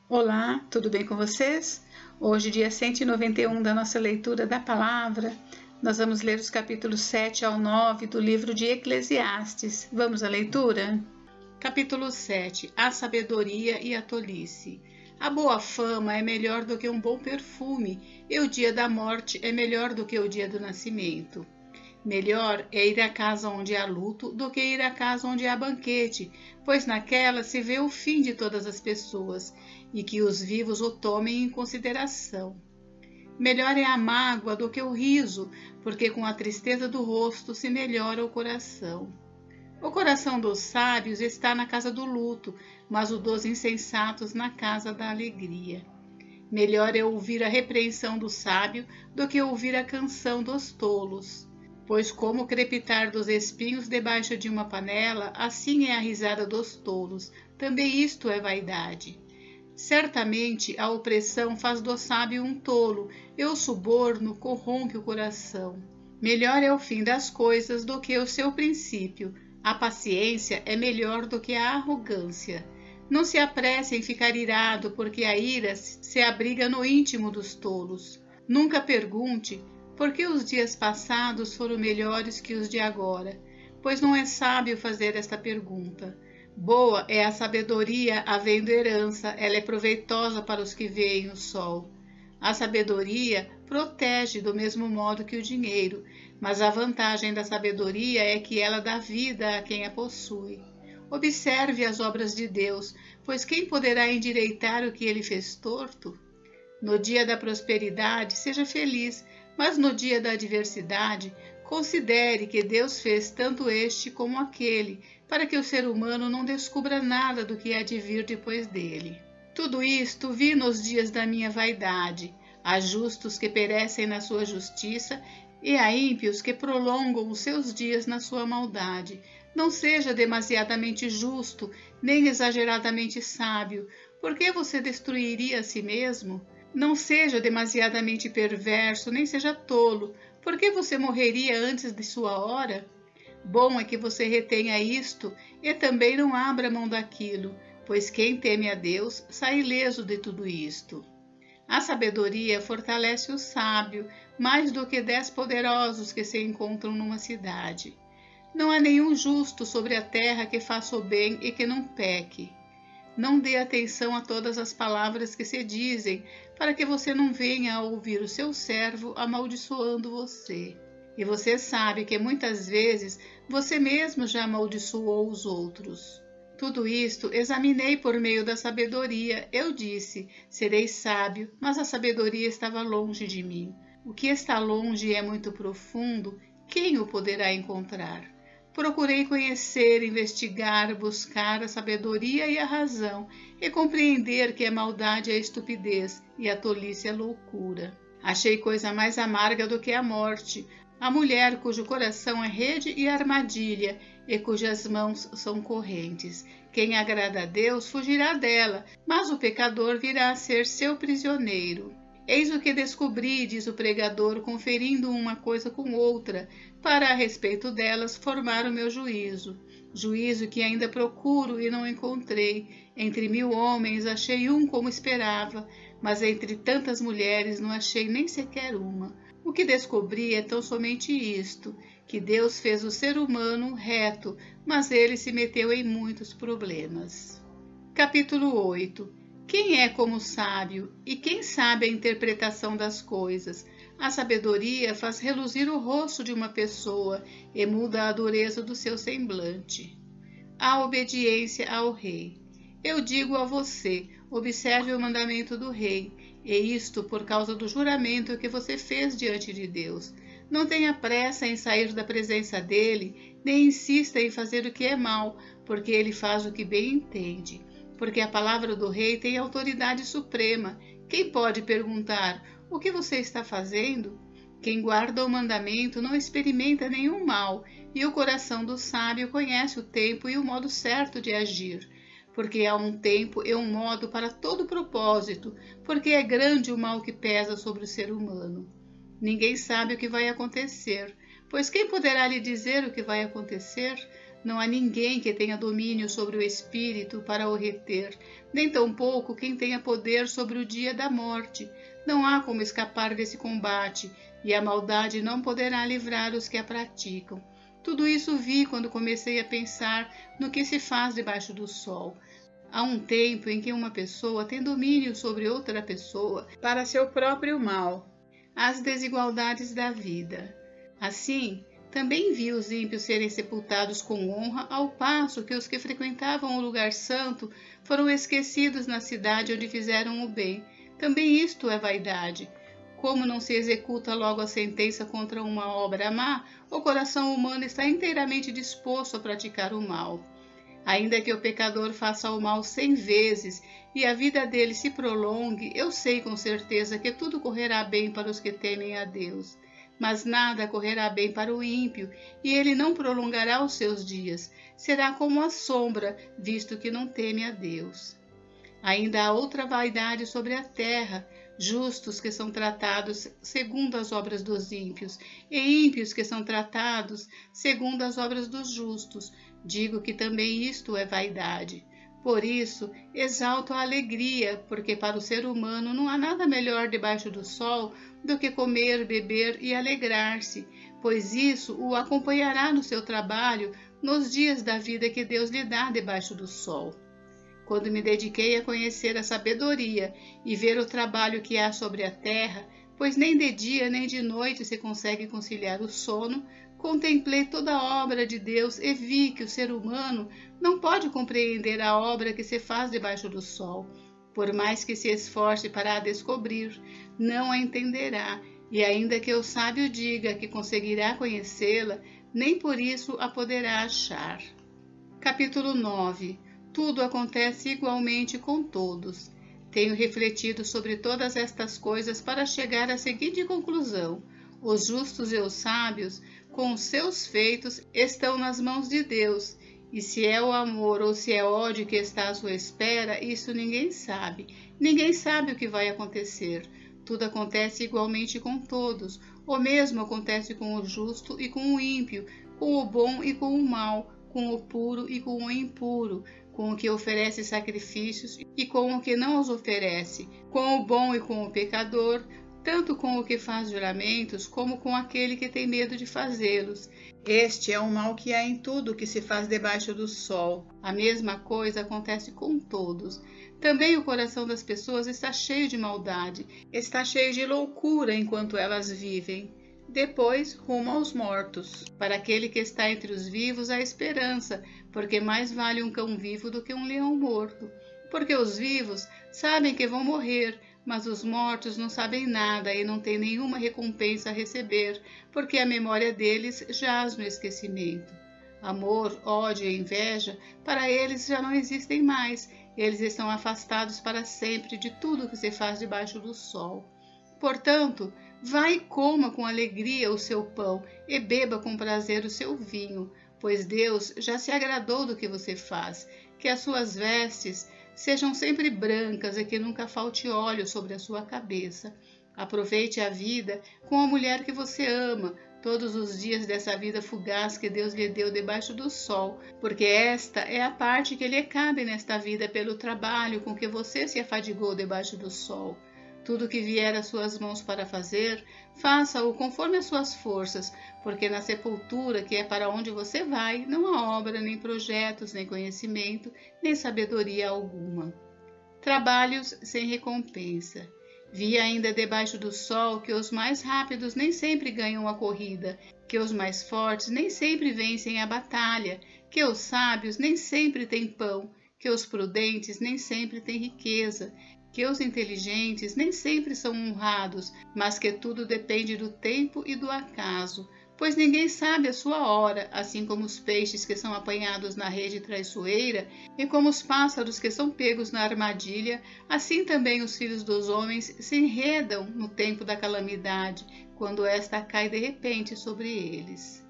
Olá, tudo bem com vocês? Hoje, dia 191 da nossa leitura da palavra, nós vamos ler os capítulos 7 ao 9 do livro de Eclesiastes. Vamos à leitura? Capítulo 7. A sabedoria e a tolice. A boa fama é melhor do que um bom perfume, e o dia da morte é melhor do que o dia do nascimento. Melhor é ir à casa onde há luto do que ir à casa onde há banquete, pois naquela se vê o fim de todas as pessoas, e que os vivos o tomem em consideração. Melhor é a mágoa do que o riso, porque com a tristeza do rosto se melhora o coração. O coração dos sábios está na casa do luto, mas o dos insensatos na casa da alegria. Melhor é ouvir a repreensão do sábio do que ouvir a canção dos tolos. Pois como o crepitar dos espinhos debaixo de uma panela, assim é a risada dos tolos, também isto é vaidade. Certamente a opressão faz do sábio um tolo, e o suborno corrompe o coração. Melhor é o fim das coisas do que o seu princípio. A paciência é melhor do que a arrogância. Não se apresse em ficar irado, porque a ira se abriga no íntimo dos tolos. Nunca pergunte: por que os dias passados foram melhores que os de agora? Pois não é sábio fazer esta pergunta. Boa é a sabedoria havendo herança, ela é proveitosa para os que veem o sol. A sabedoria protege do mesmo modo que o dinheiro, mas a vantagem da sabedoria é que ela dá vida a quem a possui. Observe as obras de Deus, pois quem poderá endireitar o que ele fez torto? No dia da prosperidade, seja feliz, mas no dia da adversidade, considere que Deus fez tanto este como aquele, para que o ser humano não descubra nada do que há de vir depois dele. Tudo isto vi nos dias da minha vaidade. Há justos que perecem na sua justiça e há ímpios que prolongam os seus dias na sua maldade. Não seja demasiadamente justo, nem exageradamente sábio. Por que você destruiria a si mesmo? Não seja demasiadamente perverso, nem seja tolo. Por que você morreria antes de sua hora? Bom é que você retenha isto e também não abra mão daquilo, pois quem teme a Deus sai ileso de tudo isto. A sabedoria fortalece o sábio, mais do que 10 poderosos que se encontram numa cidade. Não há nenhum justo sobre a terra que faça o bem e que não peque. Não dê atenção a todas as palavras que se dizem, para que você não venha a ouvir o seu servo amaldiçoando você. E você sabe que muitas vezes você mesmo já amaldiçoou os outros. Tudo isto examinei por meio da sabedoria. Eu disse: serei sábio, mas a sabedoria estava longe de mim. O que está longe e é muito profundo, quem o poderá encontrar? Procurei conhecer, investigar, buscar a sabedoria e a razão, e compreender que a maldade é a estupidez e a tolice a loucura. Achei coisa mais amarga do que a morte, a mulher cujo coração é rede e armadilha, e cujas mãos são correntes. Quem agrada a Deus fugirá dela, mas o pecador virá a ser seu prisioneiro. Eis o que descobri, diz o pregador, conferindo uma coisa com outra, para a respeito delas formar o meu juízo. Juízo que ainda procuro e não encontrei. Entre 1000 homens achei um como esperava, mas entre tantas mulheres não achei nem sequer uma. O que descobri é tão somente isto, que Deus fez o ser humano reto, mas ele se meteu em muitos problemas. Capítulo 8. Quem é como sábio, e quem sabe a interpretação das coisas? A sabedoria faz reluzir o rosto de uma pessoa e muda a dureza do seu semblante. A obediência ao rei. Eu digo a você, observe o mandamento do rei, e isto por causa do juramento que você fez diante de Deus. Não tenha pressa em sair da presença dele, nem insista em fazer o que é mal, porque ele faz o que bem entende. Porque a palavra do rei tem autoridade suprema. Quem pode perguntar: o que você está fazendo? Quem guarda o mandamento não experimenta nenhum mal, e o coração do sábio conhece o tempo e o modo certo de agir. Porque há um tempo e um modo para todo propósito, porque é grande o mal que pesa sobre o ser humano. Ninguém sabe o que vai acontecer, pois quem poderá lhe dizer o que vai acontecer? Não há ninguém que tenha domínio sobre o espírito para o reter, nem tampouco quem tenha poder sobre o dia da morte. Não há como escapar desse combate, e a maldade não poderá livrar os que a praticam. Tudo isso vi quando comecei a pensar no que se faz debaixo do sol. Há um tempo em que uma pessoa tem domínio sobre outra pessoa para seu próprio mal, as desigualdades da vida. Assim, também vi os ímpios serem sepultados com honra, ao passo que os que frequentavam o lugar santo foram esquecidos na cidade onde fizeram o bem. Também isto é vaidade. Como não se executa logo a sentença contra uma obra má, o coração humano está inteiramente disposto a praticar o mal. Ainda que o pecador faça o mal 100 vezes e a vida dele se prolongue, eu sei com certeza que tudo correrá bem para os que temem a Deus. Mas nada correrá bem para o ímpio, e ele não prolongará os seus dias. Será como a sombra, visto que não teme a Deus. Ainda há outra vaidade sobre a terra, justos que são tratados segundo as obras dos ímpios, e ímpios que são tratados segundo as obras dos justos. Digo que também isto é vaidade. Por isso, exalto a alegria, porque para o ser humano não há nada melhor debaixo do sol do que comer, beber e alegrar-se, pois isso o acompanhará no seu trabalho nos dias da vida que Deus lhe dá debaixo do sol. Quando me dediquei a conhecer a sabedoria e ver o trabalho que há sobre a terra, pois nem de dia nem de noite se consegue conciliar o sono, contemplei toda a obra de Deus e vi que o ser humano não pode compreender a obra que se faz debaixo do sol. Por mais que se esforce para a descobrir, não a entenderá, e ainda que o sábio diga que conseguirá conhecê-la, nem por isso a poderá achar. Capítulo 9. Tudo acontece igualmente com todos. Tenho refletido sobre todas estas coisas para chegar à seguinte conclusão: os justos e os sábios, com os seus feitos, estão nas mãos de Deus, e se é o amor ou se é ódio que está à sua espera, isso ninguém sabe. Ninguém sabe o que vai acontecer. Tudo acontece igualmente com todos. O mesmo acontece com o justo e com o ímpio, com o bom e com o mal, com o puro e com o impuro, com o que oferece sacrifícios e com o que não os oferece, com o bom e com o pecador, tanto com o que faz juramentos, como com aquele que tem medo de fazê-los. Este é o mal que há em tudo que se faz debaixo do sol. A mesma coisa acontece com todos. Também o coração das pessoas está cheio de maldade, está cheio de loucura enquanto elas vivem. Depois, rumo aos mortos. Para aquele que está entre os vivos, há esperança, porque mais vale um cão vivo do que um leão morto. Porque os vivos sabem que vão morrer, mas os mortos não sabem nada e não têm nenhuma recompensa a receber, porque a memória deles jaz no esquecimento. Amor, ódio e inveja, para eles já não existem mais. Eles estão afastados para sempre de tudo que se faz debaixo do sol. Portanto, vá e coma com alegria o seu pão e beba com prazer o seu vinho, pois Deus já se agradou do que você faz. Que as suas vestes sejam sempre brancas e que nunca falte óleo sobre a sua cabeça. Aproveite a vida com a mulher que você ama, todos os dias dessa vida fugaz que Deus lhe deu debaixo do sol, porque esta é a parte que lhe cabe nesta vida pelo trabalho com que você se afadigou debaixo do sol. Tudo que vier às suas mãos para fazer, faça-o conforme as suas forças, porque na sepultura, que é para onde você vai, não há obra, nem projetos, nem conhecimento, nem sabedoria alguma. Trabalhos sem recompensa. Vi ainda debaixo do sol que os mais rápidos nem sempre ganham a corrida, que os mais fortes nem sempre vencem a batalha, que os sábios nem sempre têm pão, que os prudentes nem sempre têm riqueza, que os inteligentes nem sempre são honrados, mas que tudo depende do tempo e do acaso, pois ninguém sabe a sua hora, assim como os peixes que são apanhados na rede traiçoeira e como os pássaros que são pegos na armadilha, assim também os filhos dos homens se enredam no tempo da calamidade, quando esta cai de repente sobre eles.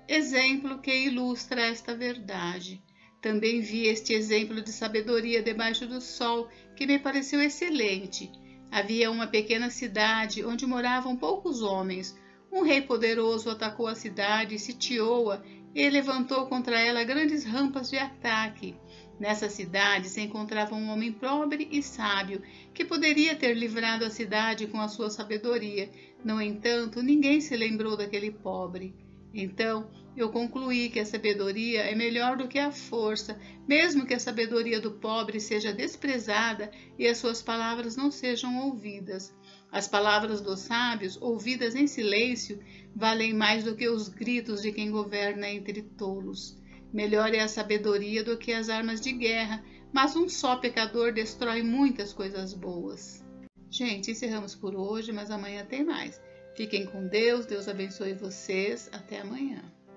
Exemplo que ilustra esta verdade. Também vi este exemplo de sabedoria debaixo do sol, que me pareceu excelente. Havia uma pequena cidade onde moravam poucos homens. Um rei poderoso atacou a cidade e sitiou-a, Ele levantou contra ela grandes rampas de ataque. Nessa cidade se encontrava um homem pobre e sábio, que poderia ter livrado a cidade com a sua sabedoria. No entanto, ninguém se lembrou daquele pobre. Então, eu concluí que a sabedoria é melhor do que a força, mesmo que a sabedoria do pobre seja desprezada e as suas palavras não sejam ouvidas. As palavras dos sábios, ouvidas em silêncio, valem mais do que os gritos de quem governa entre tolos. Melhor é a sabedoria do que as armas de guerra, mas um só pecador destrói muitas coisas boas. Gente, encerramos por hoje, mas amanhã tem mais. Fiquem com Deus, Deus abençoe vocês. Até amanhã.